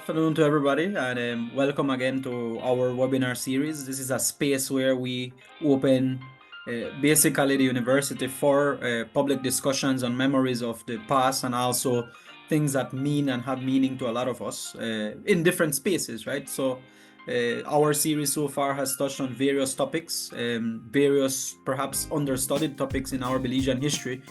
afternoon to everybody, and welcome again to our webinar series. This is a space where we open basically the university for public discussions on memories of the past and also things that mean and have meaning to a lot of us in different spaces, right? So our series so far has touched on various topics, various perhaps understudied topics in our Belizean history.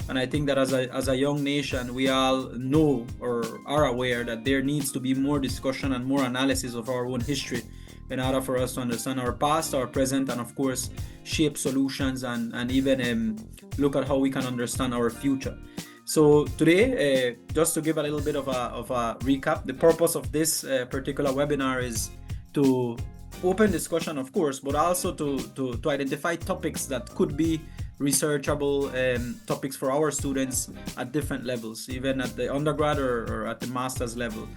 And I think that as a young nation, we all know or are aware that there needs to be more discussion and more analysis of our own history in order for us to understand our past, our present, and of course, shape solutions and even look at how we can understand our future. So today, just to give a little bit of a recap, the purpose of this particular webinar is to open discussion, of course, but also to identify topics that could be researchable topics for our students at different levels, even at the undergrad or at the master's level.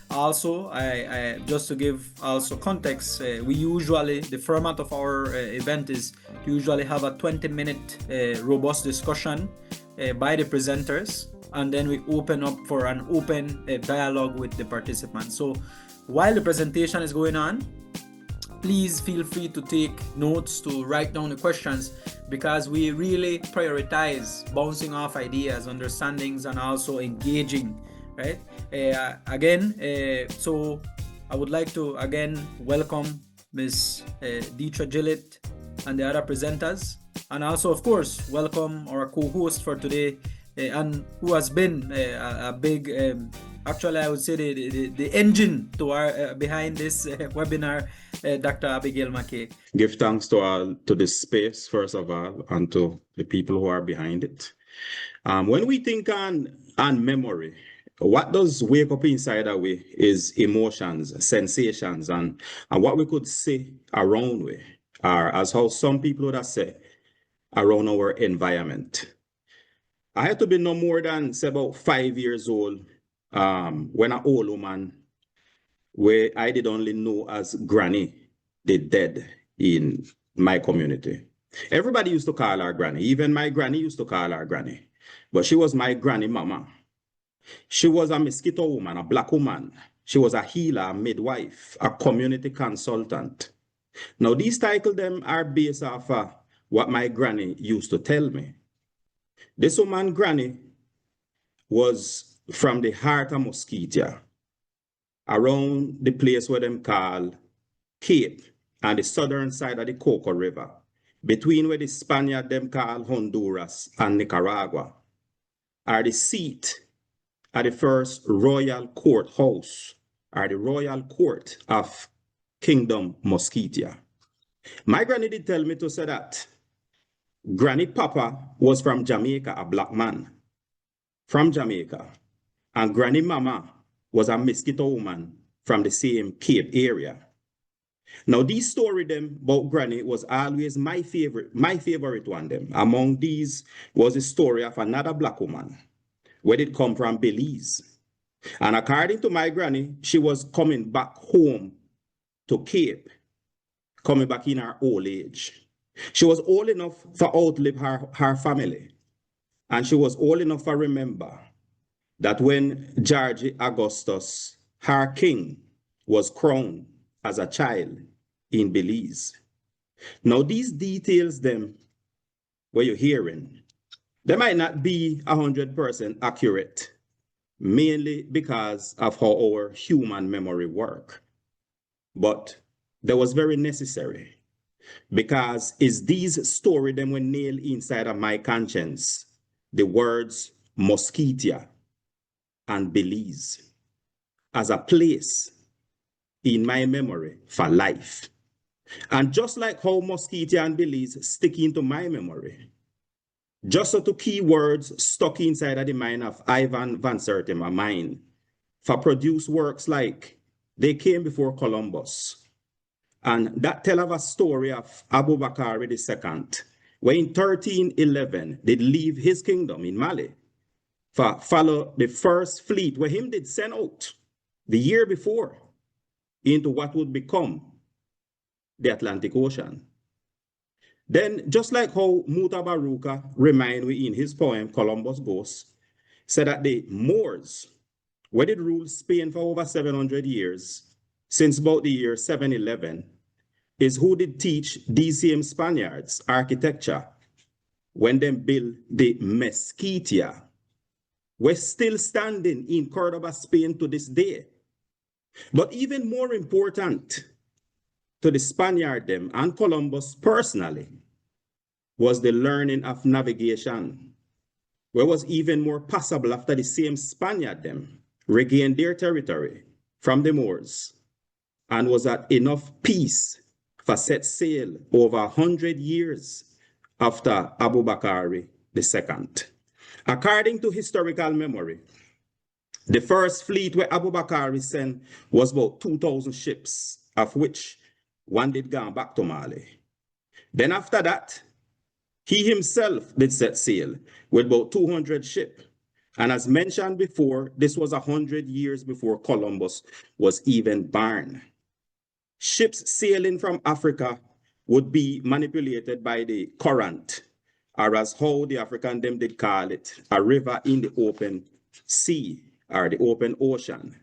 Also, I just to give also context, we usually, the format of our event is to usually have a 20-minute robust discussion by the presenters, and then we open up for an open dialogue with the participants. So while the presentation is going on, please feel free to take notes, to write down the questions, because we really prioritize bouncing off ideas, understandings, and also engaging, right? So I would like to again welcome Ms. Dietra Gillett and the other presenters, and also, of course, welcome our co-host for today, and who has been a big actually, I would say the engine to our behind this webinar, Dr. Abigail McKay. Give thanks to this space, first of all, and to the people who are behind it. When we think on memory, what does wake up inside our way is emotions, sensations, and what we could say around we, or as how some people would say, around our environment. I had to be no more than, say, about 5 years old when an old woman, where I did only know as Granny, did dead in my community. Everybody used to call her Granny. Even my granny used to call her Granny. But she was my granny mama. She was a Miskito woman, a black woman. She was a healer, a midwife, a community consultant. Now, these titles them are based off what my granny used to tell me. This woman, Granny, was from the heart of Miskito, around the place where them call Cape and the southern side of the Coco River, between where the Spaniard them call Honduras and Nicaragua, are the seat of the first royal courthouse, or the royal court of Kingdom Miskito. My granny did tell me to say that Granny Papa was from Jamaica, a black man from Jamaica, and Granny Mama was a Miskito woman from the same Cape area. Now, these story them about Granny was always my favorite one them. Among these was the story of another black woman, where it come from Belize. And according to my granny, she was coming back home to Cape, coming back in her old age. She was old enough to outlive her family. And she was old enough to remember that when George Augustus, her king, was crowned as a child in Belize. Now, these details, them, where you're hearing, they might not be 100% accurate, mainly because of how our human memory work. But that was very necessary, because it's these stories them when nailed inside of my conscience, the words Miskito and Belize as a place in my memory for life. And just like how Miskito and Belize stick into my memory, just so two key words stuck inside of the mind of Ivan Van Sertima, my mind, for produce works like They Came Before Columbus. And that tell of a story of Abubakar II, where in 1311 did leave his kingdom in Mali for follow the first fleet where him did send out the year before into what would become the Atlantic Ocean. Then, just like how Mutabaruka remind we in his poem, Columbus Ghost, said that the Moors where it ruled Spain for over 700 years, since about the year 711, is who did teach these same Spaniards architecture when they built the Miskito, we're still standing in Cordoba, Spain to this day. But even more important to the Spaniard them and Columbus personally was the learning of navigation, where was even more possible after the same Spaniard them regained their territory from the Moors and was at enough peace for set sail over 100 years after Abu Bakr II. According to historical memory, the first fleet where Abu Bakr sent was about 2,000 ships, of which one did go back to Mali. Then after that, he himself did set sail with about 200 ships. And as mentioned before, this was 100 years before Columbus was even born. Ships sailing from Africa would be manipulated by the current, or as how the African them did call it, a river in the open sea or the open ocean.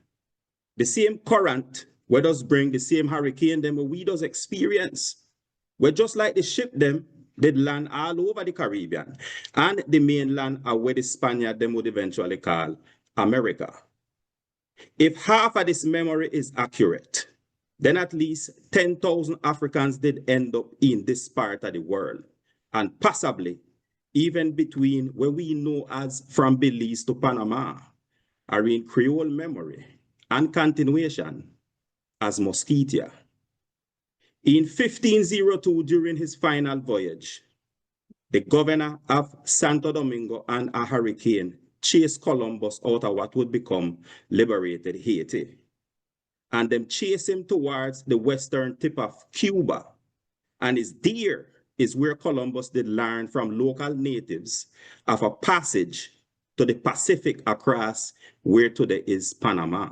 The same current where does bring the same hurricane them we does experience. Where just like the ship them did land all over the Caribbean and the mainland are where the Spaniard them would eventually call America. If half of this memory is accurate, then at least 10,000 Africans did end up in this part of the world, and possibly even between where we know as from Belize to Panama, are in Creole memory and continuation as Miskito. In 1502, during his final voyage, the governor of Santo Domingo and a hurricane chased Columbus out of what would become liberated Haiti. And them chase him towards the western tip of Cuba. And it's there is where Columbus did learn from local natives of a passage to the Pacific across where today is Panama.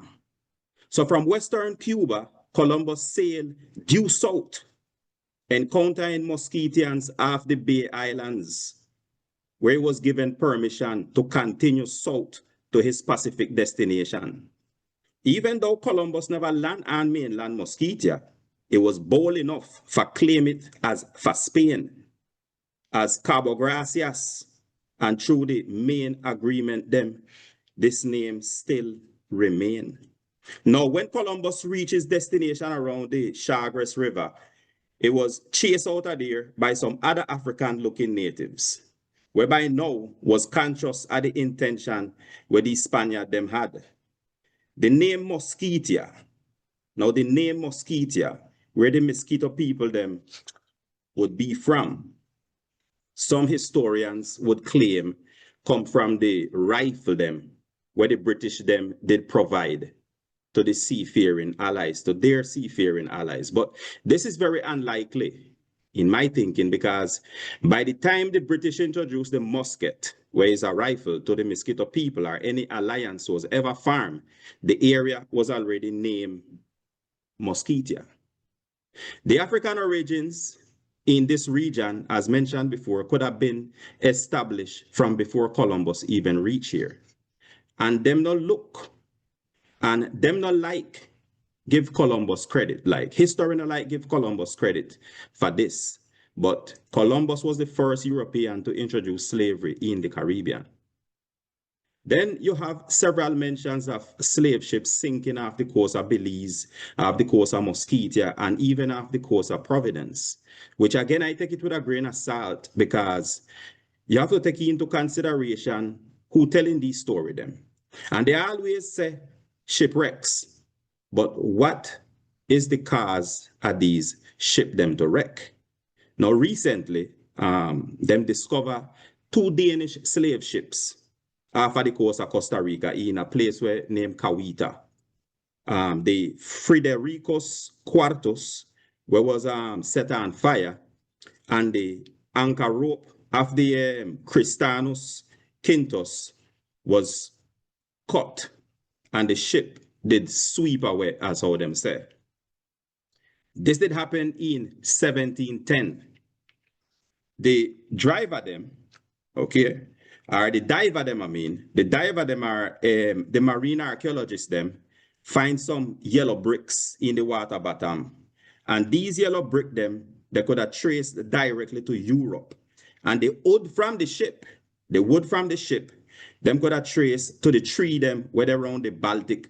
So from western Cuba, Columbus sailed due south, encountering Miskitians off the Bay Islands, where he was given permission to continue south to his Pacific destination. Even though Columbus never landed on mainland Miskito, it was bold enough for claim it as for Spain, as Cabo Gracias, and through the main agreement them, this name still remain. Now, when Columbus reached his destination around the Chagres River, it was chased out of there by some other African-looking natives, whereby now was conscious of the intention where the Spaniard them had. The name Miskito, now the name Miskito, where the Miskito people them would be from, some historians would claim come from the rifle them, where the British them did provide to the seafaring allies, to their seafaring allies. But this is very unlikely in my thinking, because by the time the British introduced the musket, where is a rifle, to the Miskito people, or any alliance was ever formed, the area was already named Miskito. The African origins in this region, as mentioned before, could have been established from before Columbus even reached here. And them no look, and them no like give Columbus credit, like history no like give Columbus credit for this. But Columbus was the first European to introduce slavery in the Caribbean. Then you have several mentions of slave ships sinking off the coast of Belize, off the coast of Miskito, and even off the coast of Providence, which again, I take it with a grain of salt, because you have to take into consideration who telling these story them. And they always say shipwrecks, but what is the cause of these ship them to wreck? Now, recently, them discover two Danish slave ships off of the coast of Costa Rica in a place where named Cavita. The Frederico's Quartus, where was set on fire, and the anchor rope of the Christianus Quintus was cut, and the ship did sweep away, as how them said. This did happen in 1710. The driver them, okay, Or the diver them, the diver them are the marine archaeologists them find some yellow bricks in the water bottom. And these yellow brick them, they could have traced directly to Europe. And the wood from the ship, them could have traced to the tree them where they around the Baltic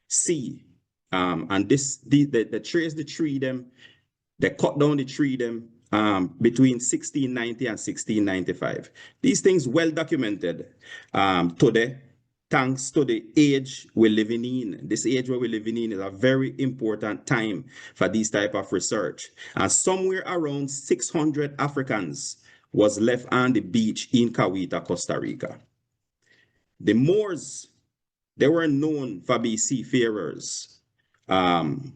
Sea. And they trace the tree them, they cut down the tree them between 1690 and 1695. These things well documented today, thanks to the age we're living in. This age where we're living in is a very important time for this type of research. And somewhere around 600 Africans was left on the beach in Cawita, Costa Rica. The Moors, they were known for being seafarers. And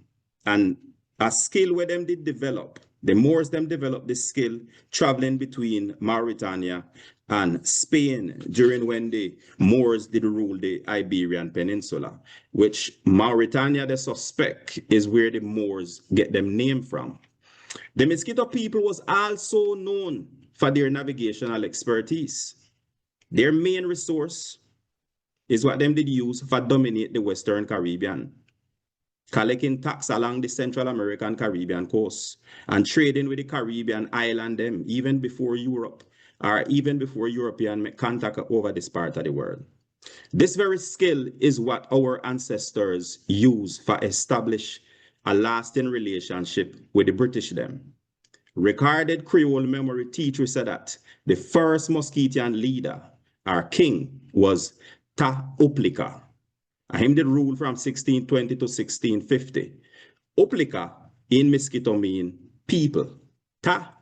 a skill where them did develop. The Moors them developed this skill traveling between Mauritania and Spain during when the Moors did rule the Iberian Peninsula, which Mauritania, they suspect, is where the Moors get them name from. The Miskito people was also known for their navigational expertise. Their main resource is what them did use for dominate the Western Caribbean, collecting tax along the Central American Caribbean coast and trading with the Caribbean island them even before Europe or even before European make contact over this part of the world. This very skill is what our ancestors used for establish a lasting relationship with the British them. Recorded Creole memory teacher said that the first Musketean leader, our king, was Ta Uplika. And him did rule from 1620 to 1650. Uplika in Miskito mean people. Ta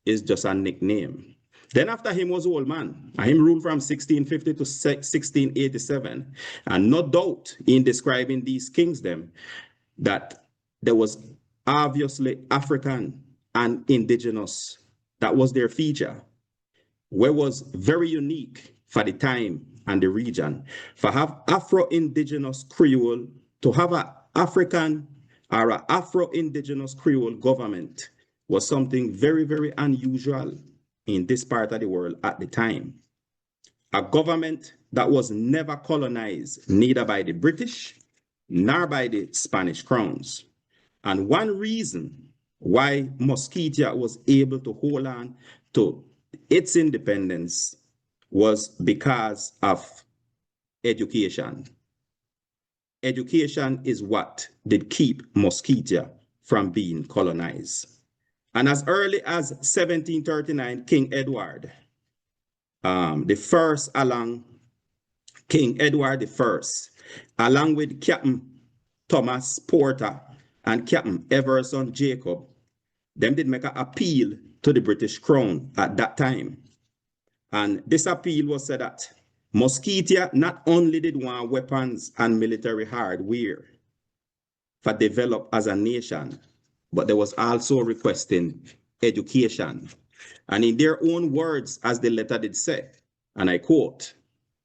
is just a nickname. Then after him was old man. And him ruled from 1650 to 1687. And no doubt in describing these kings them that there was obviously African and indigenous. That was their feature. Where was very unique for the time and the region. For have Afro-Indigenous Creole, to have an African or an Afro-Indigenous Creole government was something very, very unusual in this part of the world at the time. A government that was never colonized, neither by the British nor by the Spanish crowns. And one reason why Musketia was able to hold on to its independence was because of education. Education is what did keep Musketia from being colonized. And as early as 1739, King Edward, the first along, King Edward I, along with Captain Thomas Porter and Captain Everson Jacob, them did make an appeal to the British Crown at that time. And this appeal was said that Musketia not only did want weapons and military hardware for develop as a nation, but they was also requesting education. And in their own words, as the letter did say, and I quote,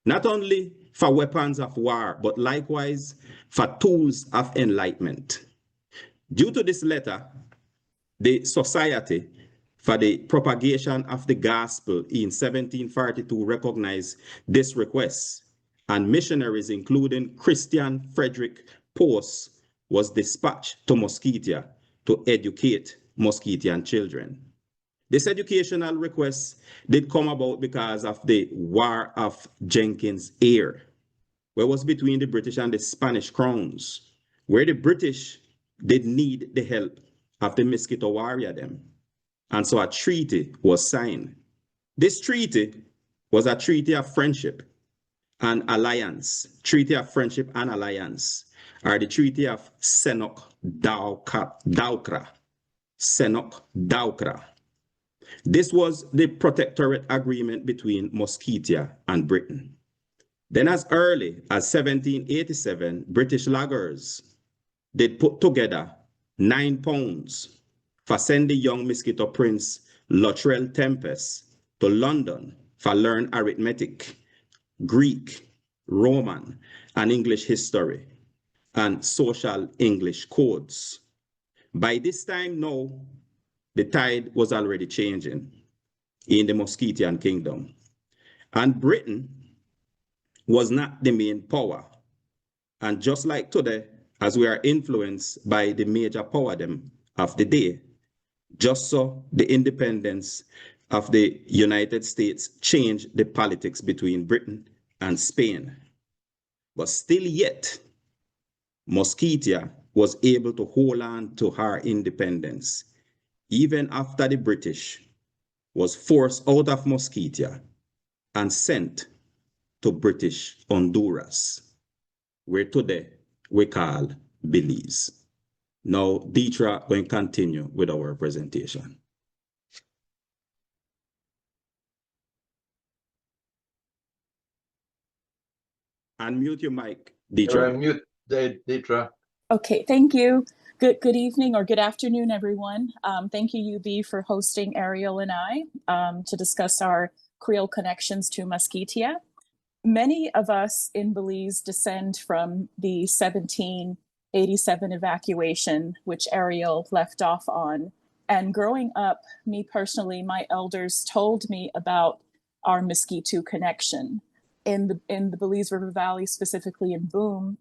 not only for weapons of war, but likewise for tools of enlightenment. Due to this letter, the Society for the Propagation of the Gospel in 1742 recognized this request, and missionaries, including Christian Frederick Post, was dispatched to Musketia to educate Musketian children. This educational request did come about because of the War of Jenkins' Ear, where it was between the British and the Spanish crowns, where the British did need the help of the Miskito warrior them. And so a treaty was signed. This treaty was a treaty of friendship and alliance. Treaty of friendship and alliance, or the Treaty of Senok Daukra. Senok Daukra. This was the protectorate agreement between Musketia and Britain. Then as early as 1787, British loggers did put together £9 for send the young Miskito Prince Luttrell Tempest to London for learn arithmetic, Greek, Roman, and English history, and social English codes. By this time now, the tide was already changing in the Musketian kingdom. And Britain was not the main power. And just like today, as we are influenced by the major power them of the day, just so the independence of the United States changed the politics between Britain and Spain. But still yet, Musketia was able to hold on to her independence, even after the British was forced out of Musketia and sent to British Honduras, where today we call Belize. Now, Deetra will continue with our presentation. Unmute your mic, Deetra. You're on mute, Deetra. Okay, thank you. Good evening or good afternoon, everyone. Thank you, UB, for hosting Ariel and I to discuss our Creole connections to Musketia. Many of us in Belize descend from the 1787 evacuation, which Ariel left off on. And growing up, me personally, my elders told me about our Miskito connection. In the Belize River Valley, specifically in Boom,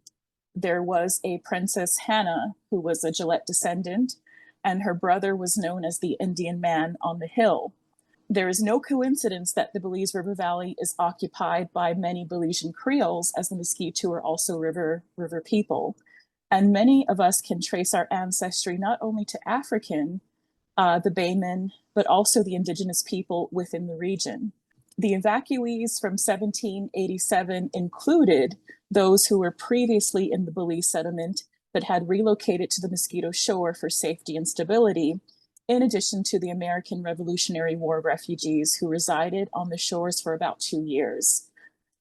there was a Princess Hannah who was a Gillette descendant, and her brother was known as the Indian Man on the Hill. There is no coincidence that the Belize River Valley is occupied by many Belizean Creoles, as the Miskito are also river people. And many of us can trace our ancestry not only to African, the Baymen, but also the indigenous people within the region. The evacuees from 1787 included those who were previously in the Belize settlement but had relocated to the Miskito shore for safety and stability, in addition to the American Revolutionary War refugees who resided on the shores for about 2 years.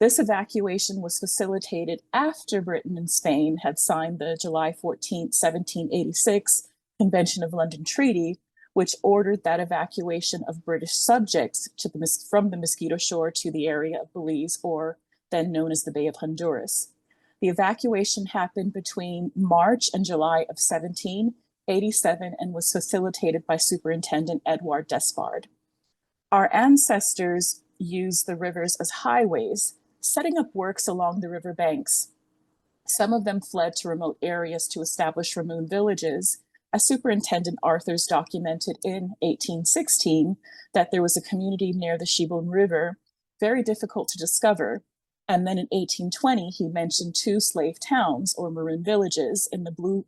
This evacuation was facilitated after Britain and Spain had signed the July 14, 1786 Convention of London Treaty, which ordered that evacuation of British subjects from the Miskito shore to the area of Belize, or then known as the Bay of Honduras. The evacuation happened between March and July of 1787 and was facilitated by Superintendent Edouard Despard. Our ancestors used the rivers as highways, setting up works along the river banks. Some of them fled to remote areas to establish Ramoon villages, as Superintendent Arthurs documented in 1816 that there was a community near the Shibun River, very difficult to discover. And then in 1820, he mentioned 2 slave towns or maroon villages in the Blue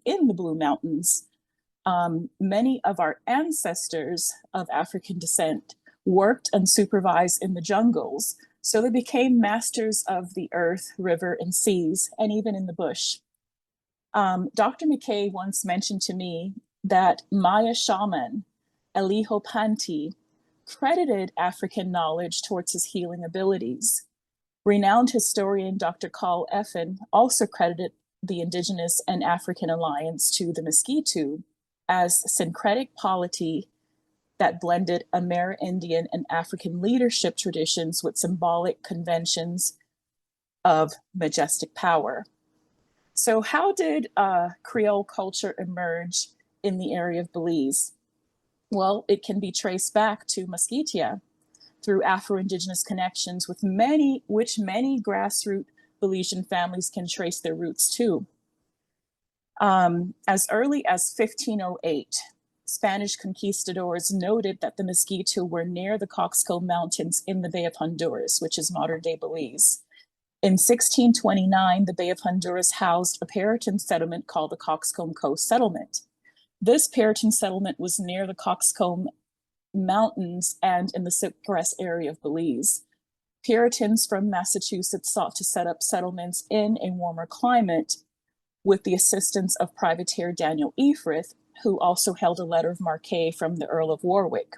Mountains. Many of our ancestors of African descent worked and supervised in the jungles, so they became masters of the earth, river, and seas, and even in the bush. Dr. McKay once mentioned to me that Maya shaman, Eliho Panti, credited African knowledge towards his healing abilities. Renowned historian Dr. Carl Effen also credited the indigenous and African alliance to the Miskito as syncretic polity that blended Amerindian and African leadership traditions with symbolic conventions of majestic power. So how did Creole culture emerge in the area of Belize? Well, it can be traced back to Musketia through Afro-Indigenous connections which many grassroots Belizean families can trace their roots to. As early as 1508, Spanish conquistadors noted that the Miskito were near the Coxcomb Mountains in the Bay of Honduras, which is modern-day Belize. In 1629, the Bay of Honduras housed a Puritan settlement called the Coxcomb Coast Settlement. This Puritan settlement was near the Coxcomb Mountains and in the Silkgrass area of Belize. Puritans from Massachusetts sought to set up settlements in a warmer climate with the assistance of privateer Daniel Efrith, who also held a letter of marque from the Earl of Warwick.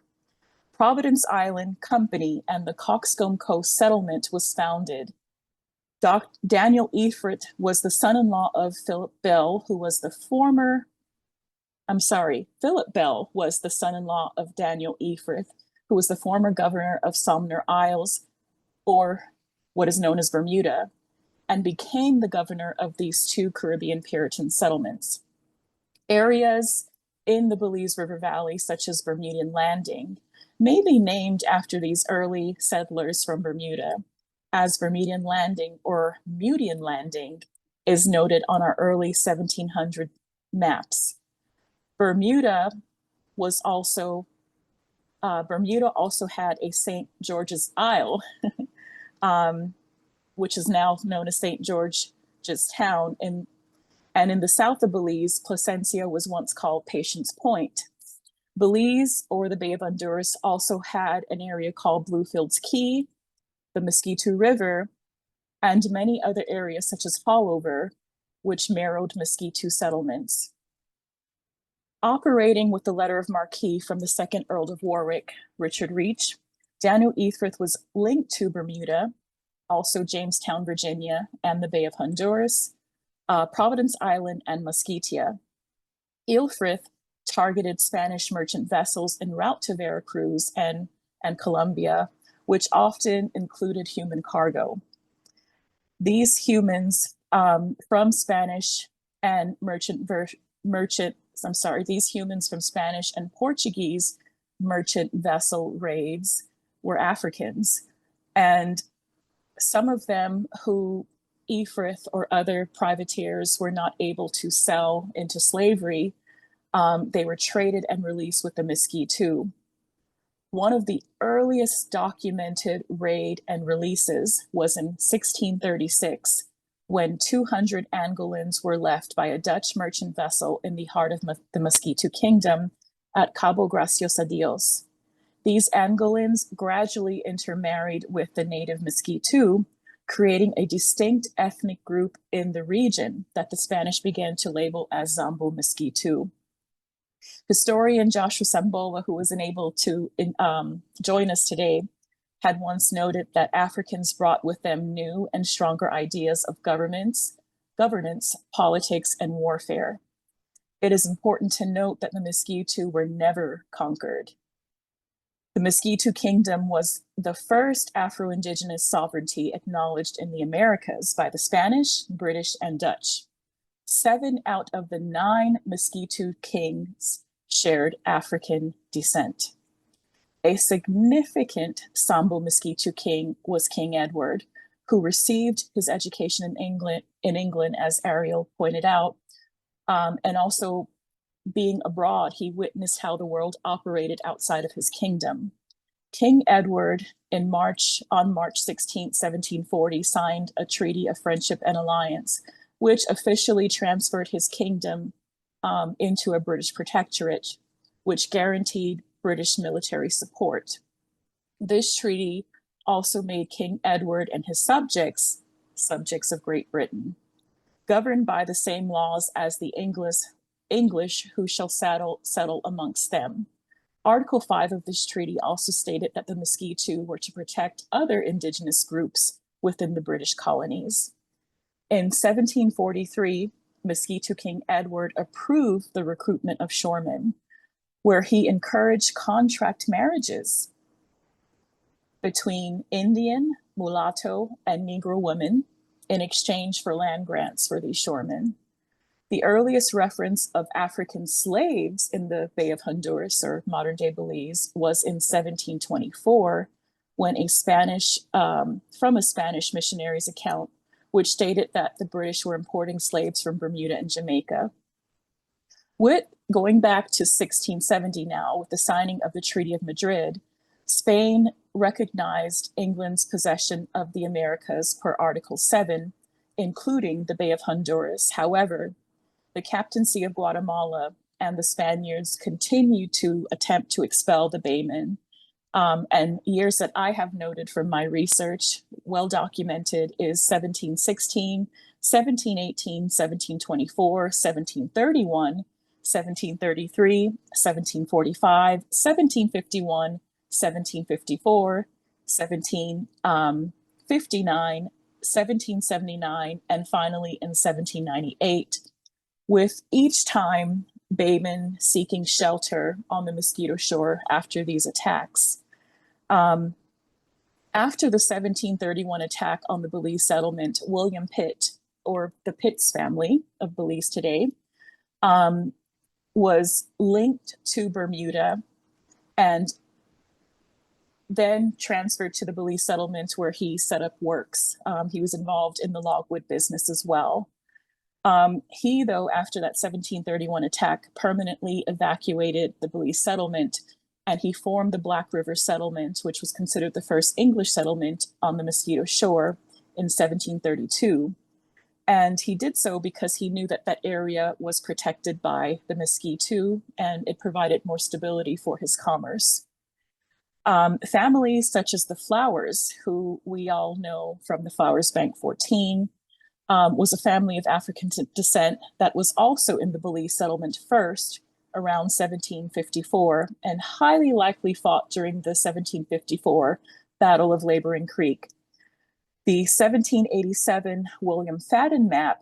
Providence Island Company and the Coxcomb Coast Settlement was founded. Daniel Efrith was the son-in-law of Philip Bell, who was the former, Philip Bell was the son-in-law of Daniel Efrith, who was the former governor of Sumner Isles, or what is known as Bermuda, and became the governor of these 2 Caribbean Puritan settlements. Areas in the Belize River Valley, such as Bermudian Landing, may be named after these early settlers from Bermuda. as Bermudian Landing or Mudian Landing is noted on our early 1700 maps. Bermuda also had a St. George's Isle, which is now known as St. George's Town. And in the south of Belize, Placencia was once called Patience Point. Belize, or the Bay of Honduras, also had an area called Bluefields Key, the Miskito River, and many other areas such as Fallover, which mirrored Miskito settlements. Operating with the letter of marque from the second Earl of Warwick, Richard Reach, Daniel Efrith was linked to Bermuda, also Jamestown, Virginia, and the Bay of Honduras, Providence Island, and Musketia. Efrith targeted Spanish merchant vessels en route to Veracruz and Colombia, which often included human cargo. These humans from Spanish and these humans from Spanish and Portuguese merchant vessel raids were Africans. And some of them who Efrith or other privateers were not able to sell into slavery, they were traded and released with the Miskito. One of the earliest documented raid and releases was in 1636, when 200 Angolans were left by a Dutch merchant vessel in the heart of the Miskito Kingdom at Cabo Gracias a Dios. These Angolans gradually intermarried with the native Miskito, creating a distinct ethnic group in the region that the Spanish began to label as Zambo Miskito. Historian Joshua Sambola, who was unable to join us today, had once noted that Africans brought with them new and stronger ideas of governance, politics, and warfare. It is important to note that the Miskito were never conquered. The Miskito Kingdom was the first Afro-Indigenous sovereignty acknowledged in the Americas by the Spanish, British, and Dutch. 7 out of the 9 Miskito kings shared African descent. A significant Sambo Miskito king was King Edward, who received his education in England, as Ariel pointed out, and also being abroad, he witnessed how the world operated outside of his kingdom. King Edward, on March 16, 1740, signed a treaty of friendship and alliance, which officially transferred his kingdom into a British protectorate, which guaranteed British military support. This treaty also made King Edward and his subjects of Great Britain, governed by the same laws as the English who shall settle amongst them. Article 5 of this treaty also stated that the Miskito were to protect other indigenous groups within the British colonies. In 1743, Miskito King Edward approved the recruitment of shoremen, where he encouraged contract marriages between Indian, mulatto, and Negro women in exchange for land grants for these shoremen. The earliest reference of African slaves in the Bay of Honduras, or modern-day Belize, was in 1724, when from a Spanish missionary's account, which stated that the British were importing slaves from Bermuda and Jamaica. Going back to 1670 now, with the signing of the Treaty of Madrid, Spain recognized England's possession of the Americas per Article 7, including the Bay of Honduras. However, the captaincy of Guatemala and the Spaniards continued to attempt to expel the Baymen. And years that I have noted from my research, well documented, is 1716, 1718, 1724, 1731, 1733, 1745, 1751, 1754, 1759, 1779, and finally in 1798, with each time Baymen seeking shelter on the Miskito shore after these attacks. After the 1731 attack on the Belize settlement, William Pitt, or the Pitts family of Belize today, was linked to Bermuda and then transferred to the Belize settlement where he set up works. He was involved in the logwood business as well. He, though, after that 1731 attack, permanently evacuated the Belize settlement, and he formed the Black River settlement, which was considered the first English settlement on the Miskito shore in 1732. And he did so because he knew that that area was protected by the Miskito, and it provided more stability for his commerce. Families such as the Flowers, who we all know from the Flowers Bank 14, was a family of African descent that was also in the Belize settlement first, around 1754, and highly likely fought during the 1754 Battle of Laboring Creek. The 1787 William Fadden map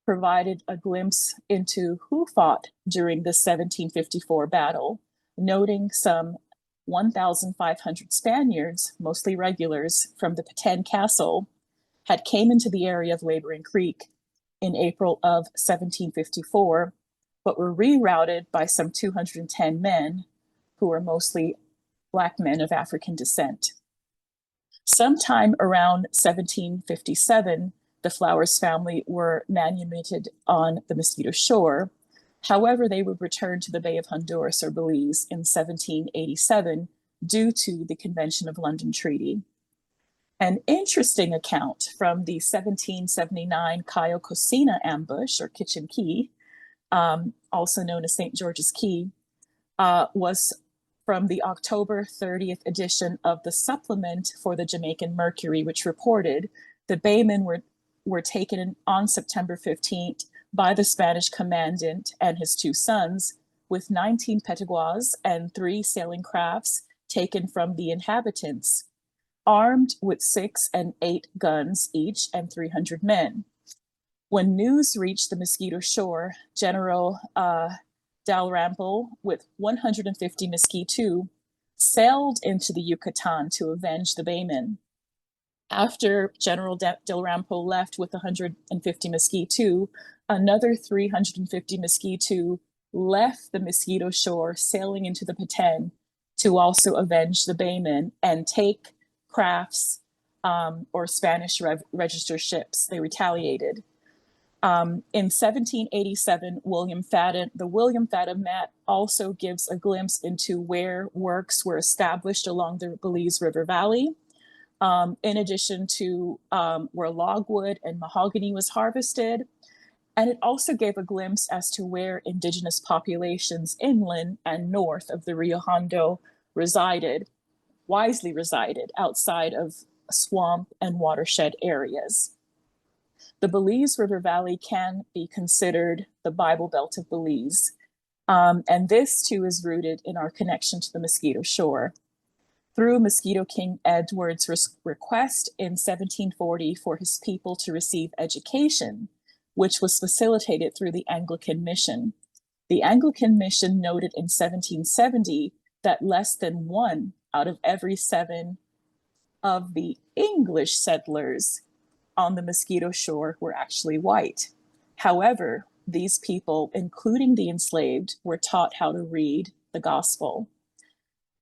provided a glimpse into who fought during the 1754 battle, noting some 1,500 Spaniards, mostly regulars, from the Patan Castle, had came into the area of Laboring Creek in April of 1754, but were rerouted by some 210 men who were mostly Black men of African descent. Sometime around 1757, the Flowers family were manumitted on the Miskito shore. However, they would return to the Bay of Honduras or Belize in 1787 due to the Convention of London Treaty. An interesting account from the 1779 Cayo Cocina ambush, or Kitchen Key, also known as St. George's Key, was from the October 30th edition of the supplement for the Jamaican Mercury, which reported the baymen were taken on September 15th by the Spanish commandant and his two sons, with 19 peteguas and 3 sailing crafts taken from the inhabitants, armed with 6 and 8 guns each and 300 men. When news reached the Miskito shore, General Dalrymple, with 150 Miskito, sailed into the Yucatan to avenge the baymen. After General Dalrymple left with 150 Miskito, another 350 Miskito left the Miskito shore, sailing into the Patan to also avenge the baymen and take crafts or Spanish register ships. They retaliated. In 1787, the William Fadden map also gives a glimpse into where works were established along the Belize River Valley, in addition to where logwood and mahogany was harvested. And it also gave a glimpse as to where indigenous populations inland and north of the Rio Hondo wisely resided outside of swamp and watershed areas. The Belize River Valley can be considered the Bible Belt of Belize. And this too is rooted in our connection to the Miskito shore. Through Miskito King Edward's request in 1740 for his people to receive education, which was facilitated through the Anglican mission. The Anglican mission noted in 1770 that less than 1 out of every 7 of the English settlers on the Miskito shore were actually white. However, these people, including the enslaved, were taught how to read the gospel.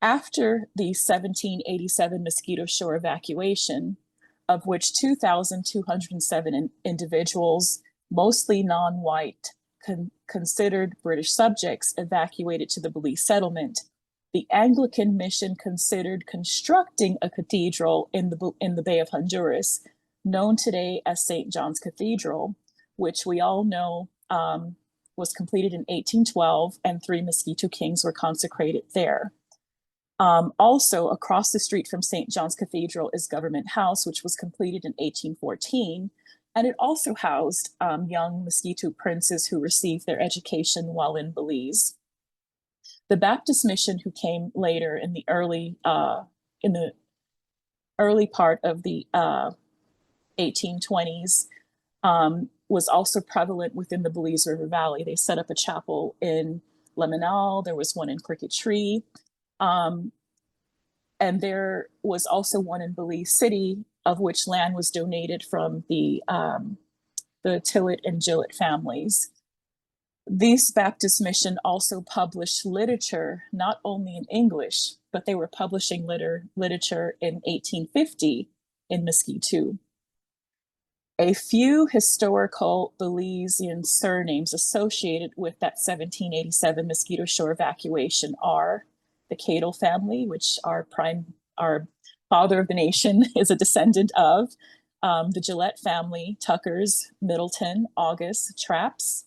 After the 1787 Miskito shore evacuation, of which 2,207 individuals, mostly non-white, considered British subjects, evacuated to the Belize settlement, the Anglican mission considered constructing a cathedral in the Bay of Honduras, known today as St. John's Cathedral, which we all know was completed in 1812, and 3 Miskito kings were consecrated there. Also, across the street from St. John's Cathedral is Government House, which was completed in 1814, and it also housed young Miskito princes who received their education while in Belize. The Baptist mission, who came later in the early part of the 1820s, was also prevalent within the Belize River Valley. They set up a chapel in Lemanal. There was one in Cricket Tree. And there was also one in Belize City, of which land was donated from the Tillett and Gillett families. This Baptist mission also published literature, not only in English, but they were publishing literature in 1850 in Miskito. A few historical Belizean surnames associated with that 1787 Mosquito Shore evacuation are the Cadle family, which our father of the nation is a descendant of, the Gillette family, Tuckers, Middleton, August, Traps,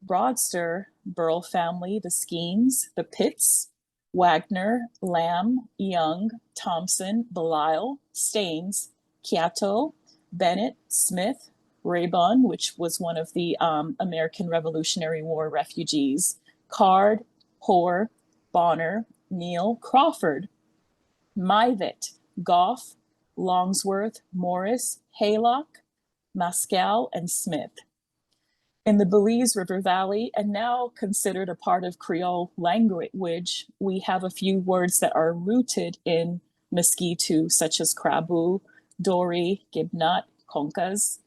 Broadster, Burl family, the Skeens, the Pitts, Wagner, Lamb, Young, Thompson, Belisle, Staines, Kiato, Bennett, Smith, Raybon, which was one of the American Revolutionary War refugees, Card, Hoare, Bonner, Neal, Crawford, Myvett, Goff, Longsworth, Morris, Haylock, Mascal, and Smith. In the Belize River Valley, and now considered a part of Creole language, we have a few words that are rooted in Miskito, such as Krabu, Dory, Gibnut, Konkas,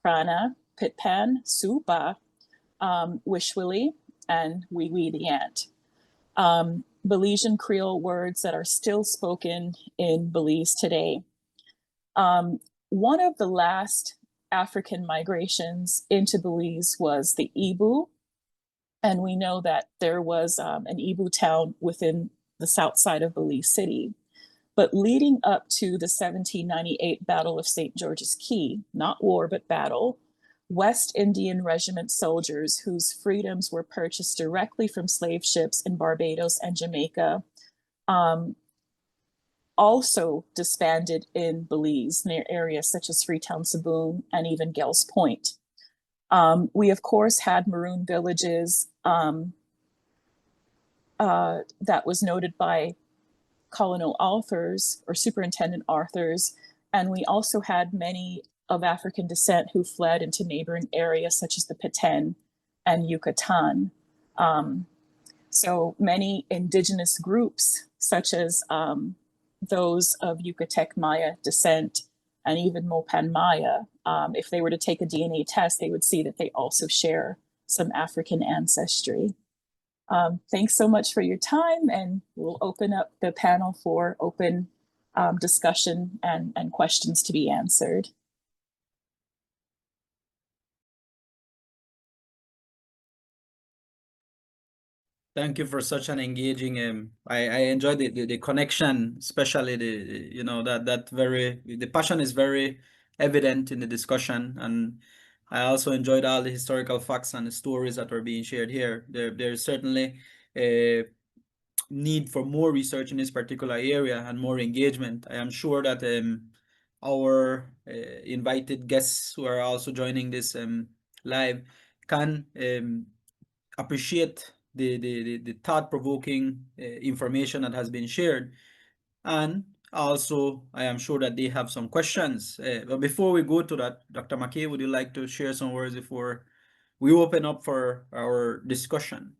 Prana, Pitpan, Supa, Wishwili, and Wee the ant. Belizean Creole words that are still spoken in Belize today. One of the last African migrations into Belize was the Ibu, and we know that there was an Ibu town within the south side of Belize City. But leading up to the 1798 Battle of St. George's Key, not war, but battle, West Indian Regiment soldiers whose freedoms were purchased directly from slave ships in Barbados and Jamaica also disbanded in Belize near areas such as Freetown, Saboon, and even Gales Point. We, of course, had maroon villages that was noted by colonial authors or superintendent authors. And we also had many of African descent who fled into neighboring areas such as the Petén and Yucatan. So many indigenous groups, such as those of Yucatec Maya descent and even Mopan Maya, if they were to take a DNA test, they would see that they also share some African ancestry. Thanks so much for your time, and we'll open up the panel for open discussion and questions to be answered. Thank you for such an engaging. I enjoyed the connection, especially the passion is very evident in the discussion, and I also enjoyed all the historical facts and the stories that were being shared here. There's certainly a need for more research in this particular area and more engagement. I am sure that our invited guests who are also joining this live can appreciate the thought-provoking information that has been shared. And also, I am sure that they have some questions. But before we go to that, Dr. McKay, would you like to share some words before we open up for our discussion?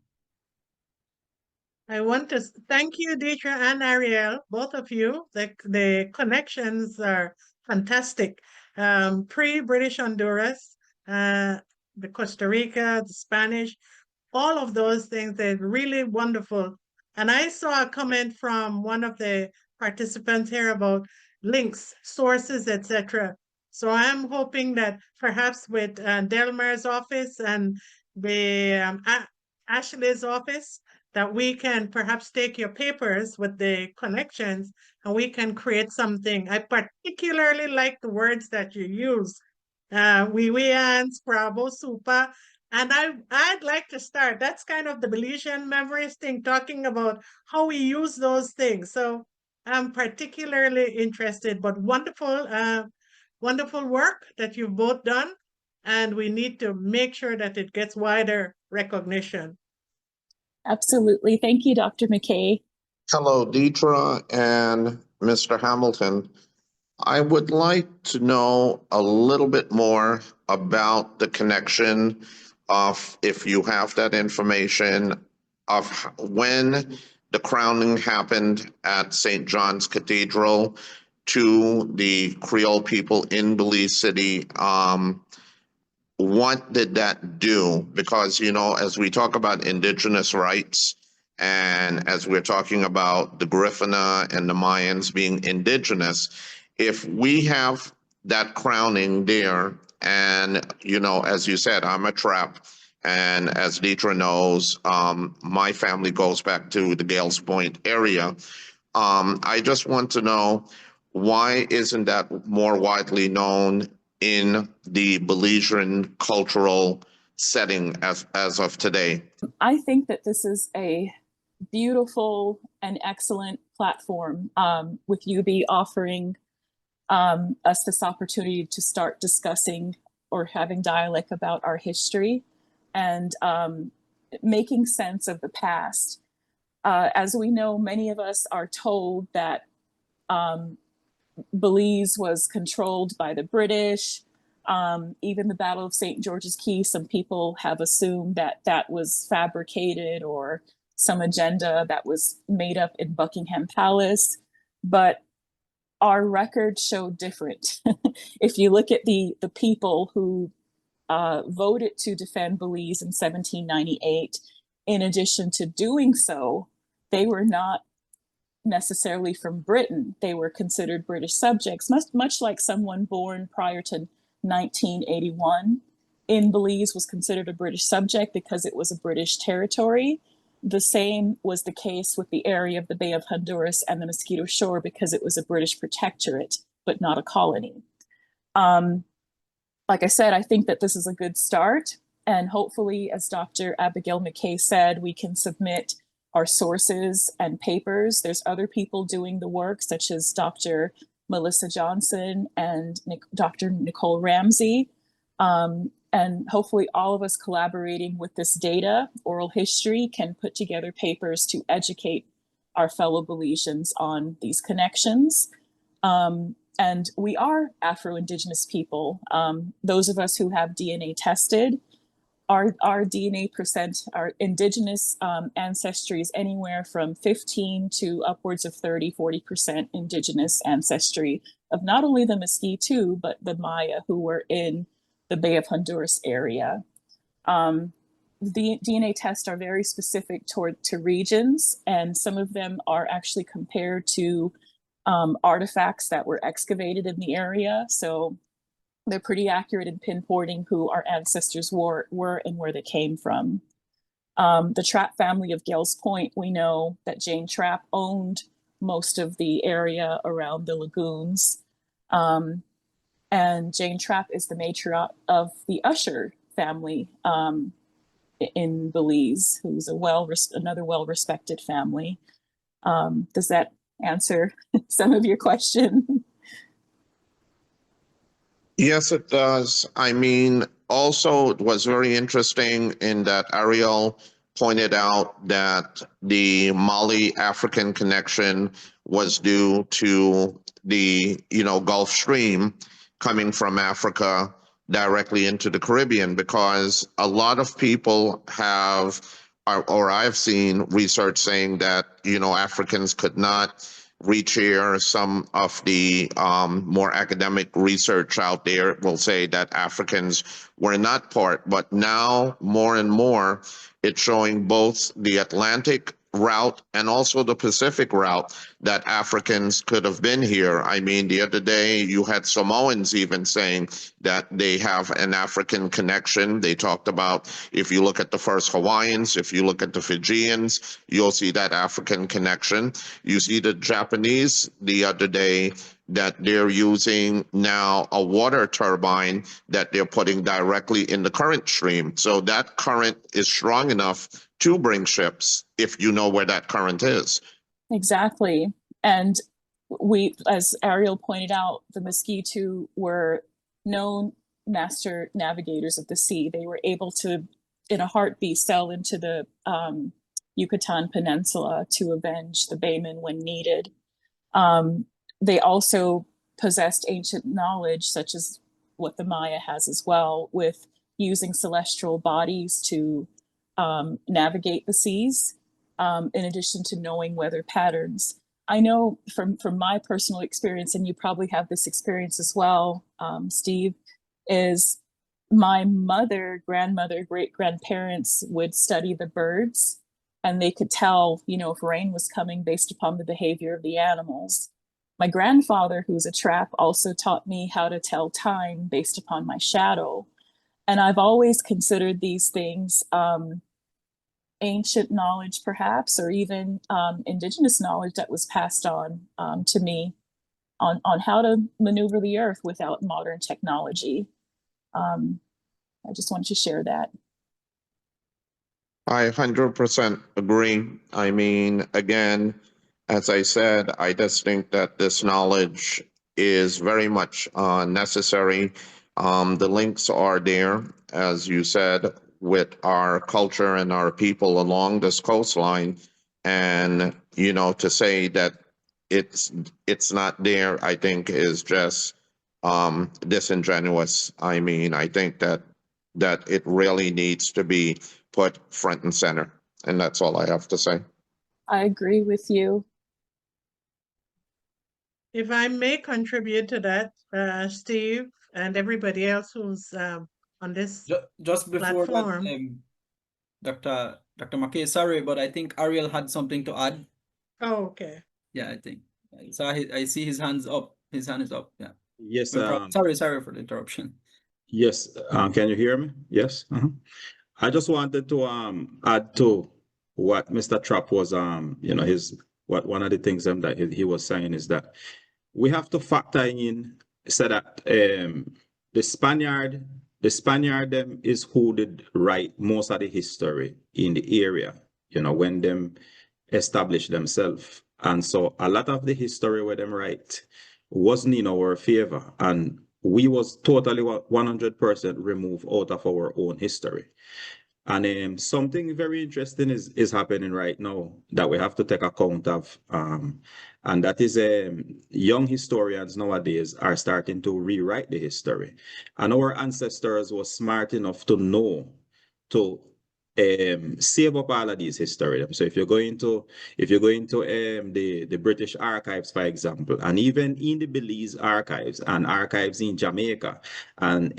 I want to thank you, Deidre and Ariel, both of you. The connections are fantastic. Pre-British Honduras, the Costa Rica, the Spanish, all of those things, they're really wonderful. And I saw a comment from one of the participants here about links, sources, etc. So I'm hoping that perhaps with Dellmer's office and the Ashley's office, that we can perhaps take your papers with the connections and we can create something. I particularly like the words that you use. Wiwian, Scrabble, Supa. And I'd like to start. That's kind of the Belizean memories thing, talking about how we use those things. So I'm particularly interested, but wonderful, wonderful work that you've both done. And we need to make sure that it gets wider recognition. Absolutely. Thank you, Dr. McKay. Hello, Deidre and Mr. Hamilton. I would like to know a little bit more about the connection of, if you have that information, of when the crowning happened at St. John's Cathedral to the Creole people in Belize City. What did that do? Because, you know, as we talk about indigenous rights and as we're talking about the Griffina and the Mayans being indigenous, if we have that crowning there, and, you know, as you said, I'm a Trap, and as Deetra knows, my family goes back to the Gales Point area. I just want to know, why isn't that more widely known in the Belizean cultural setting as of today? I think that this is a beautiful and excellent platform, with UB offering us this opportunity to start discussing or having dialogue about our history and making sense of the past. As we know, many of us are told that Belize was controlled by the British. Even the Battle of St. George's Key, some people have assumed that that was fabricated or some agenda that was made up in Buckingham Palace. But our records show different. If you look at the people who voted to defend Belize in 1798, in addition to doing so, they were not necessarily from Britain. They were considered British subjects, much like someone born prior to 1981 in Belize was considered a British subject because it was a British territory. The same was the case with the area of the Bay of Honduras and the Miskito Shore because it was a British protectorate, but not a colony. Like I said, I think that this is a good start. And hopefully, as Dr. Abigail McKay said, we can submit our sources and papers. There's other people doing the work, such as Dr. Melissa Johnson and Dr. Nicole Ramsey. And hopefully all of us collaborating with this data, oral history, can put together papers to educate our fellow Belizeans on these connections. And we are Afro-Indigenous people. Those of us who have DNA tested, our DNA percent, our Indigenous ancestry is anywhere from 15 to upwards of 30, 40% Indigenous ancestry of not only the Miskito, but the Maya who were in the Bay of Honduras area. The DNA tests are very specific to regions, and some of them are actually compared to artifacts that were excavated in the area. So they're pretty accurate in pinpointing who our ancestors were and where they came from. The Trapp family of Gales Point, we know that Jane Trapp owned most of the area around the lagoons. And Jane Trapp is the matriarch of the Usher family in Belize, who's another well-respected family. Does that answer some of your question? Yes, it does. I mean, also, it was very interesting in that Ariel pointed out that the Mali African connection was due to the, Gulf Stream coming from Africa directly into the Caribbean, because a lot of people have, or I've seen research saying that, Africans could not reach here. Some of the more academic research out there will say that Africans were not part, but now more and more it's showing both the Atlantic route and also the Pacific route that Africans could have been here. I mean, the other day you had Samoans even saying that they have an African connection. They talked about, if you look at the first Hawaiians, if you look at the Fijians, you'll see that African connection. You see the Japanese the other day that they're using now a water turbine that they're putting directly in the current stream. So that current is strong enough to bring ships if you know where that current is. Exactly. And we, as Ariel pointed out, the Miskito were known master navigators of the sea. They were able to, in a heartbeat, sail into the Yucatan Peninsula to avenge the Baymen when needed. They also possessed ancient knowledge, such as what the Maya has as well, with using celestial bodies to navigate the seas, in addition to knowing weather patterns. I know from my personal experience, and you probably have this experience as well, Steve, is my mother, grandmother, great-grandparents would study the birds and they could tell, if rain was coming based upon the behavior of the animals. My grandfather, who's a trap, also taught me how to tell time based upon my shadow. And I've always considered these things ancient knowledge, perhaps, or even indigenous knowledge that was passed on to me on how to maneuver the earth without modern technology. I just wanted to share that. I 100% agree. I mean, again, as I said, I just think that this knowledge is very much necessary. The links are there, as you said, with our culture and our people along this coastline. And, to say that it's not there, I think is just disingenuous. I mean, I think that it really needs to be put front and center. And that's all I have to say. I agree with you. If I may contribute to that, Steve, and everybody else who's on this Just before platform. that, Dr. McKay, sorry, but I think Ariel had something to add. Oh, okay. Yeah, I think. So I see his hands up. His hand is up. Yeah. Yes. Sorry for the interruption. Yes. Can you hear me? Yes. I just wanted to add to what Mr. Trapp was one of the things that he was saying is that we have to factor in so that the Spaniard is who did write most of the history in the area, when them established themselves. And so a lot of the history where them write wasn't in our favor, and we was totally 100% removed out of our own history. And something very interesting is happening right now that we have to take account of, and that is young historians nowadays are starting to rewrite the history. And our ancestors were smart enough to know to save up all of these history. So if you're going to the British archives, for example, and even in the Belize archives and archives in Jamaica and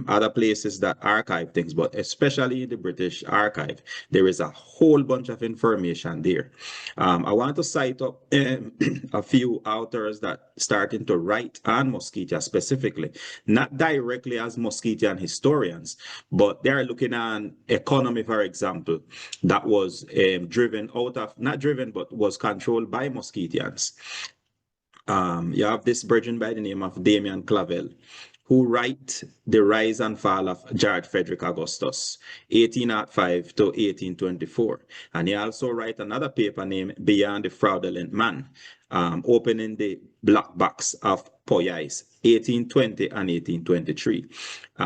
other places that archive things, but especially the British archive, there is a whole bunch of information there. I want to cite up a few authors that starting to write on Miskito specifically, not directly as Miskitian historians, but they're looking at economy, for example, that was was controlled by Miskitians. You have this virgin by the name of Damien Clavel, who write The Rise and Fall of George Frederick Augustus, 1805 to 1824. And he also write another paper named Beyond the Fraudulent Man, opening the black box of Poyais, 1820 and 1823.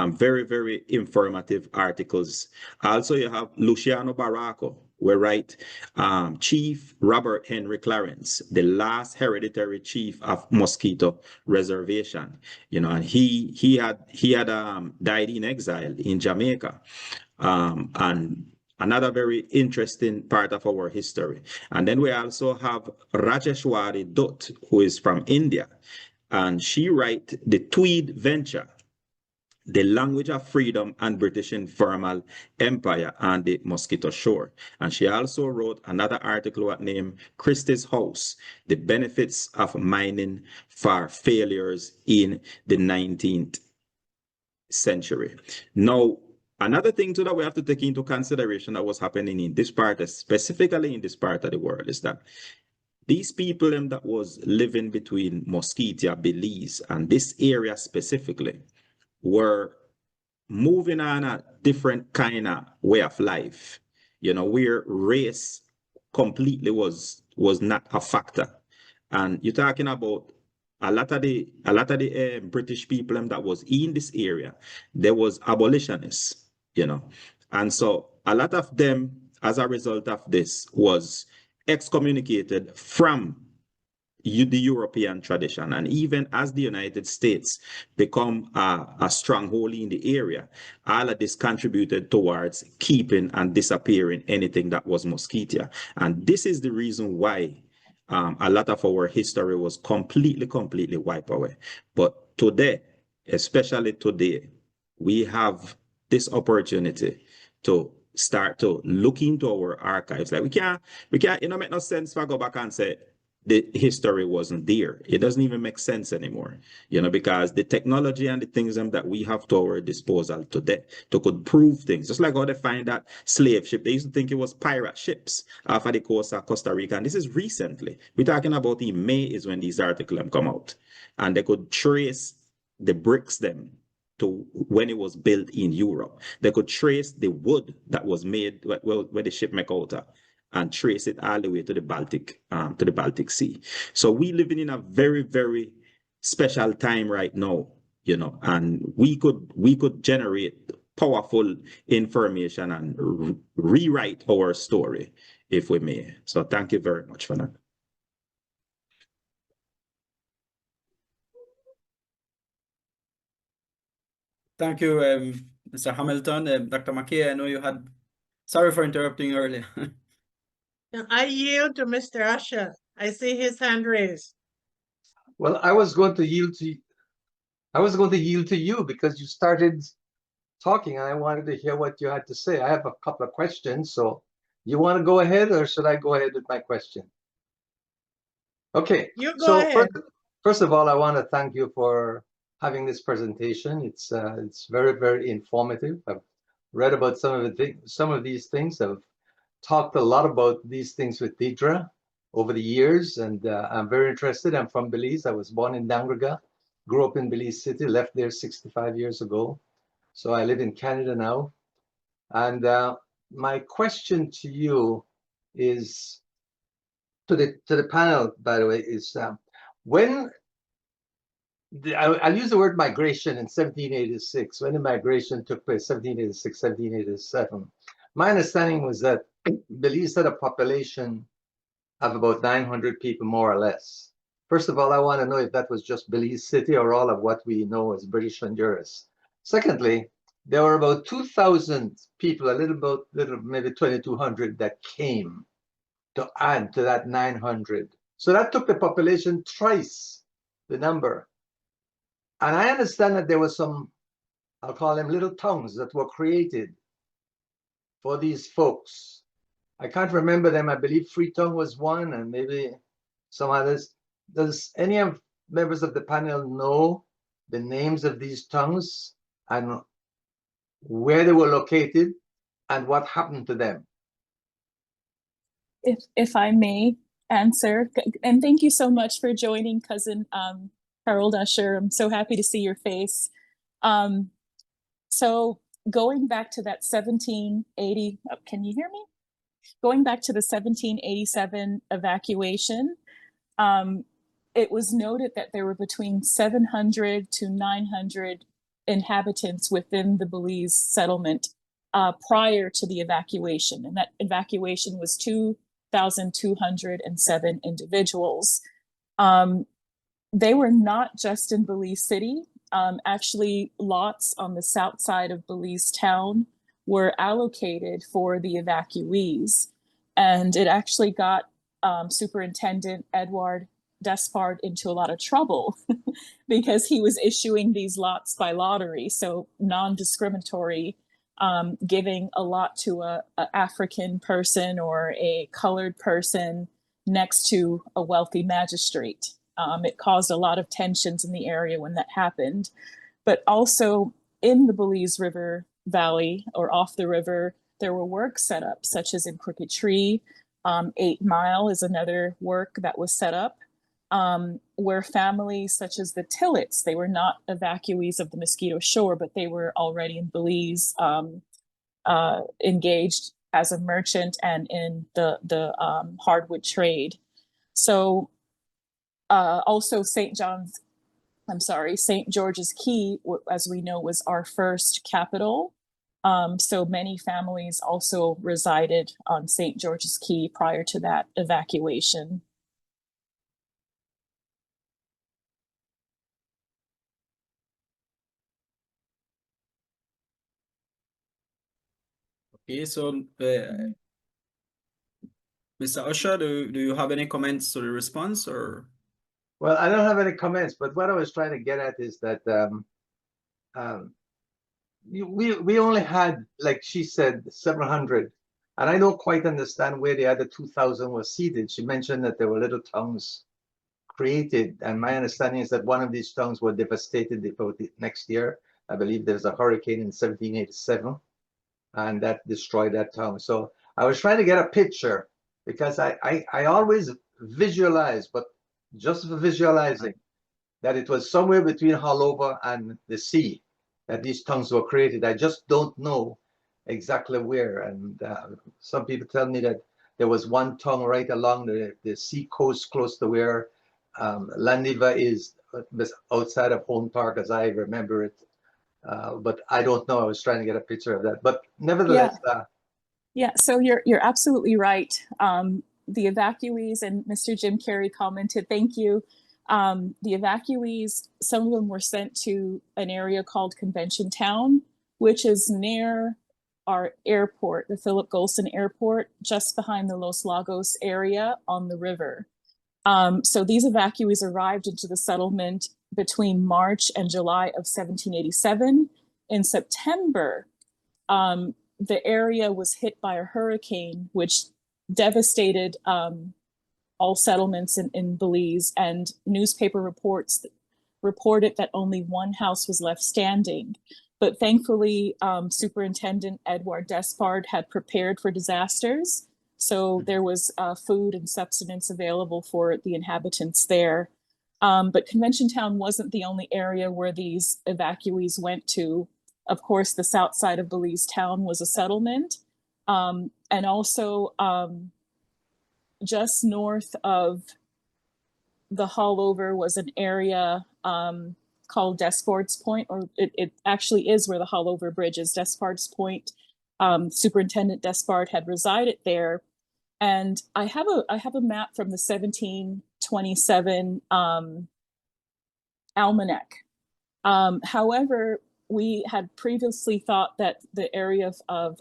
Very, very informative articles. Also, you have Luciano Barraco, who write Chief Robert Henry Clarence, the last hereditary chief of Miskito Reservation. And he had died in exile in Jamaica. And another very interesting part of our history. And then we also have Rajeshwari Dutt, who is from India, and she write The Tweed Venture, The Language of Freedom and British Informal Empire on the Miskito Shore. And she also wrote another article named Christie's House, The Benefits of Mining for Failures in the 19th Century. Now, another thing too that we have to take into consideration that was happening in this part, specifically in this part of the world, is that these people that was living between Miskito, Belize, and this area specifically were moving on a different kind of way of life, where race completely was not a factor. And you're talking about a lot of the British people that was in this area, there was abolitionists, and so a lot of them, as a result of this, was excommunicated from the European tradition. And even as the United States become a stronghold in the area, all of this contributed towards keeping and disappearing anything that was Miskito. And this is the reason why a lot of our history was completely wiped away. But today, especially today, we have this opportunity to start to look into our archives. Like we can't, it don't make no sense if I go back and say the history wasn't there. It doesn't even make sense anymore, because the technology and the things that we have to our disposal today to could prove things. Just like how they find that slave ship, they used to think it was pirate ships off of the coast of Costa Rica. And this is recently. We're talking about in May is when these articles have come out. And they could trace the bricks them to when it was built in Europe. They could trace the wood that was made where the ship make out of, and trace it all the way to the Baltic Sea. So we living in a very, very special time right now, and we could generate powerful information and rewrite our story if we may. So thank you very much for that. Thank you, Mr. Hamilton. Dr. McKay, I know you had, sorry for interrupting earlier. I yield to Mr. Usher. I see his hand raised. Well, I was going to yield to you because you started talking and I wanted to hear what you had to say. I have a couple of questions, so you want to go ahead or should I go ahead with my question? Okay. You go ahead. First of all, I want to thank you for having this presentation. It's very, very informative. I've read about some of these things. I've talked a lot about these things with Deidre over the years, and I'm very interested. I'm from Belize. I was born in Dangraga, grew up in Belize City, left there 65 years ago. So I live in Canada now. And my question to you is, to the panel, by the way, is when I'll use the word migration in 1786, when the migration took place, 1786, 1787. My understanding was that Belize had a population of about 900 people, more or less. First of all, I want to know if that was just Belize City or all of what we know as British Honduras. Secondly, there were about 2,000 people, maybe 2,200 that came to add to that 900. So that took the population twice the number. And I understand that there were some, I'll call them little towns that were created for these folks. I can't remember them. I believe Freetown was one and maybe some others. Does any of members of the panel know the names of these towns and where they were located and what happened to them? If I may answer, and thank you so much for joining, cousin Harold Usher. I'm so happy to see your face. So going back to that 1780, can you hear me? Going back to the 1787 evacuation, it was noted that there were between 700 to 900 inhabitants within the Belize settlement prior to the evacuation. And that evacuation was 2,207 individuals. They were not just in Belize City. Actually, lots on the south side of Belize town were allocated for the evacuees. And it actually got Superintendent Edward Despard into a lot of trouble because he was issuing these lots by lottery, so non-discriminatory, giving a lot to a African person or a colored person next to a wealthy magistrate. It caused a lot of tensions in the area when that happened. But also in the Belize River Valley or off the river, there were work set up, such as in Crooked Tree. 8 Mile is another work that was set up, where families such as the Tillets, they were not evacuees of the Miskito shore, but they were already in Belize, engaged as a merchant and in the hardwood trade. So also St. George's Key, as we know, was our first capital. So many families also resided on St. George's Key prior to that evacuation. Okay, so Mr. Usher, do you have any comments to the response or? Well, I don't have any comments, but what I was trying to get at is that we only had, like she said, 700. And I don't quite understand where the other 2,000 was seated. She mentioned that there were little towns created. And my understanding is that one of these towns were devastated about the next year. I believe there was a hurricane in 1787, and that destroyed that town. So I was trying to get a picture because I always visualize, but just for visualizing, that it was somewhere between Haulover and the sea that these towns were created. I just don't know exactly where. And some people tell me that there was one town right along the sea coast close to where Landiva is, outside of Home Park, as I remember it. But I don't know. I was trying to get a picture of that. But nevertheless, yeah, so you're absolutely right. The evacuees, and Mr. Jim Carey commented, thank you. The evacuees, some of them were sent to an area called Convention Town, which is near our airport, the Philip Golson Airport, just behind the Los Lagos area on the river. So these evacuees arrived into the settlement between March and July of 1787. In September, the area was hit by a hurricane, which devastated all settlements in Belize, and newspaper reports reported that only one house was left standing. But thankfully, Superintendent Edward Despard had prepared for disasters. So there was food and subsistence available for the inhabitants there. But Convention Town wasn't the only area where these evacuees went to. Of course, the south side of Belize Town was a settlement. And also just north of the Haulover was an area called Despard's Point, or it actually is where the Haulover Bridge is, Despard's Point. Superintendent Despard had resided there. And I have a map from the 1727 almanac. However, we had previously thought that the area of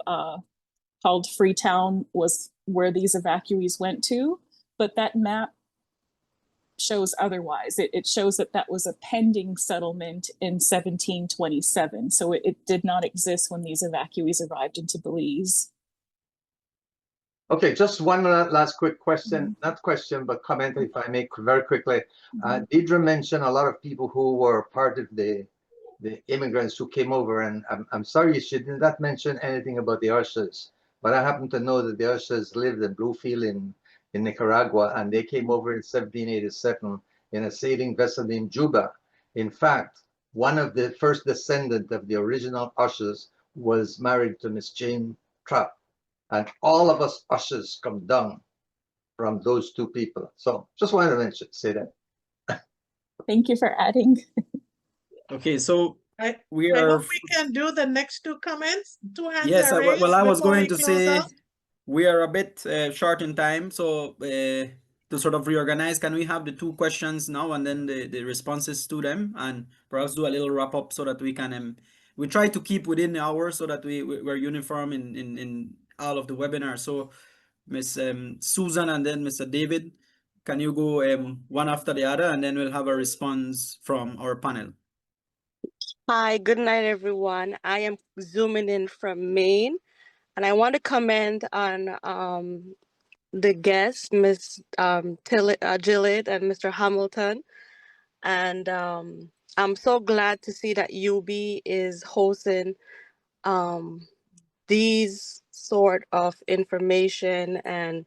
called Freetown was where these evacuees went to, but that map shows otherwise. It shows that that was a pending settlement in 1727. So it did not exist when these evacuees arrived into Belize. okay, just one last quick question, not question, but comment, if I may, very quickly. Deidre mentioned a lot of people who were part of the immigrants who came over, and I'm sorry she did not mention anything about the Ushers, but I happen to know that the Ushers lived in Bluefield in Nicaragua, and they came over in 1787 in a sailing vessel named Juba. In fact, one of the first descendants of the original Ushers was married to Miss Jane Trapp, and all of us Ushers come down from those two people. So just wanted to say that. Thank you for adding. Okay, so I we hope are. we can do the next two comments. Two hands Yes, are raised well, I was before going we to close say out. we are a bit short in time, so to sort of reorganize, can we have the two questions now and then the responses to them, and perhaps do a little wrap up so that we can we try to keep within the hour so that we're uniform in all of the webinars. So Miss Susan and then Mr. David, can you go one after the other, and then we'll have a response from our panel. Hi, good night, everyone. I am zooming in from Maine, and I want to comment on the guests, Miss Gillett and Mr. Hamilton. And I'm so glad to see that UB is hosting these sort of information and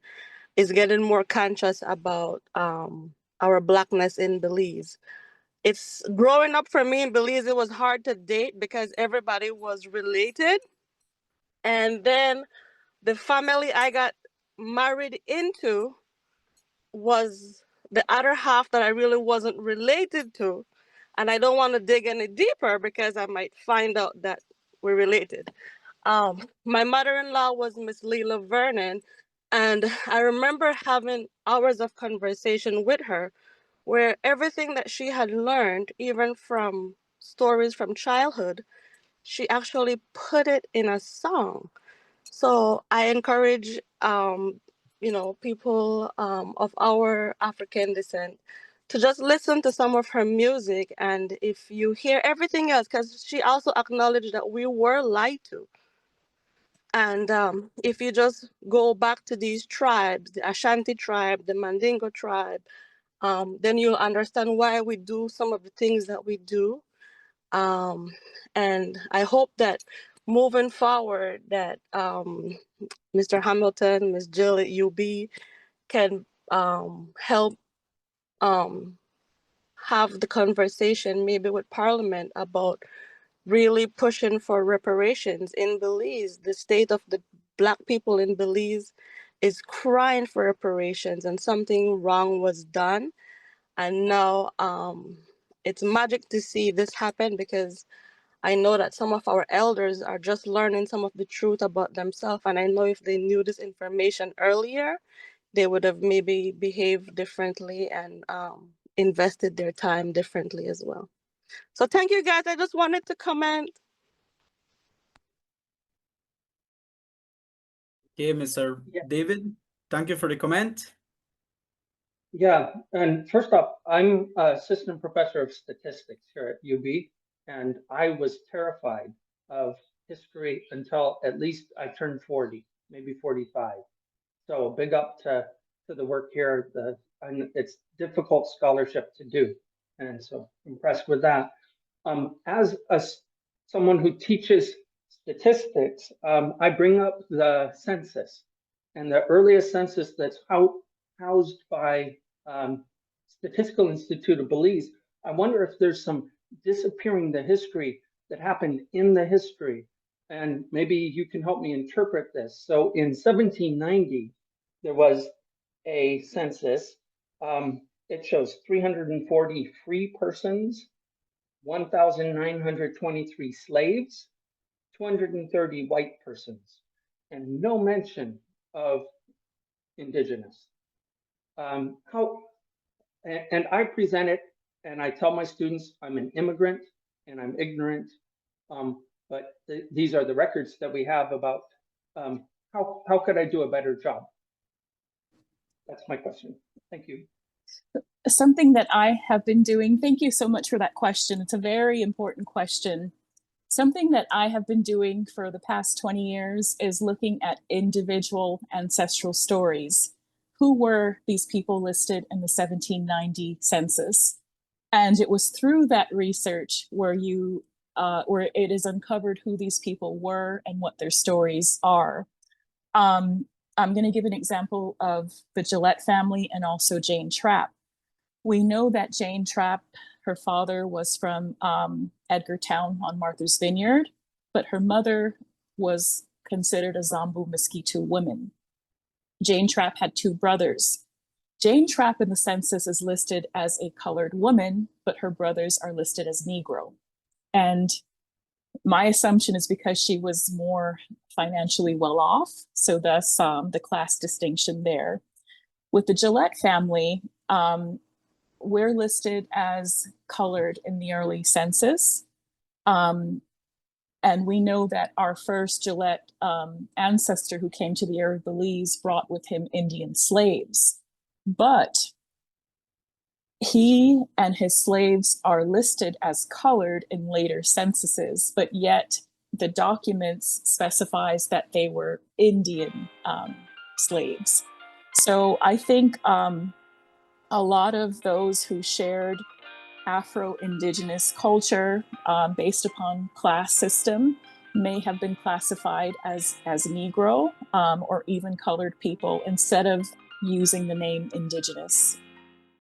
is getting more conscious about our Blackness in Belize. It's growing up for me in Belize, it was hard to date because everybody was related. And then the family I got married into was the other half that I really wasn't related to. And I don't want to dig any deeper because I might find out that we're related. My mother-in-law was Miss Leela Vernon, and I remember having hours of conversation with her where everything that she had learned, even from stories from childhood, she actually put it in a song. So I encourage, people of our African descent to just listen to some of her music. And if you hear everything else, because she also acknowledged that we were lied to. And if you just go back to these tribes, the Ashanti tribe, the Mandingo tribe, then you'll understand why we do some of the things that we do. And I hope that moving forward, that Mr. Hamilton, Ms. Jill at UB can help have the conversation maybe with Parliament about really pushing for reparations in Belize. The state of the Black people in Belize is crying for reparations, and something wrong was done. And now it's magic to see this happen, because I know that some of our elders are just learning some of the truth about themselves. And I know if they knew this information earlier, they would have maybe behaved differently and invested their time differently as well. So thank you, guys. I just wanted to comment. Okay, Mr. David, thank you for the comment. Yeah, and first off, I'm assistant professor of statistics here at UB, and I was terrified of history until at least I turned 40, maybe 45. So big up to the work here. And it's difficult scholarship to do, and so impressed with that. As someone who teaches statistics, I bring up the census, and the earliest census that's housed by Statistical Institute of Belize. I wonder if there's some disappearing the history that happened in the history, and maybe you can help me interpret this. So in 1790, there was a census. It shows 340 free persons, 1,923 slaves, 230 white persons, and no mention of indigenous. And I present it, and I tell my students I'm an immigrant and I'm ignorant, but these are the records that we have about how could I do a better job? That's my question. Thank you. Something that I have been doing, thank you so much for that question. It's a very important question. Something that I have been doing for the past 20 years is looking at individual ancestral stories. Who were these people listed in the 1790 census? And it was through that research where it is uncovered who these people were and what their stories are. I'm going to give an example of the Gillette family and also Jane Trapp. We know that Jane Trapp, her father was from Edgartown on Martha's Vineyard, but her mother was considered a Zambu Miskito woman. Jane Trapp had two brothers. Jane Trapp in the census is listed as a colored woman, but her brothers are listed as Negro. And my assumption is because she was more financially well off, so thus the class distinction there. With the Gillette family, we're listed as colored in the early census. And we know that our first Gillette ancestor who came to the area of Belize brought with him Indian slaves. But he and his slaves are listed as colored in later censuses, but yet the documents specifies that they were Indian slaves. So I think a lot of those who shared Afro-Indigenous culture based upon class system may have been classified as Negro or even colored people instead of using the name Indigenous.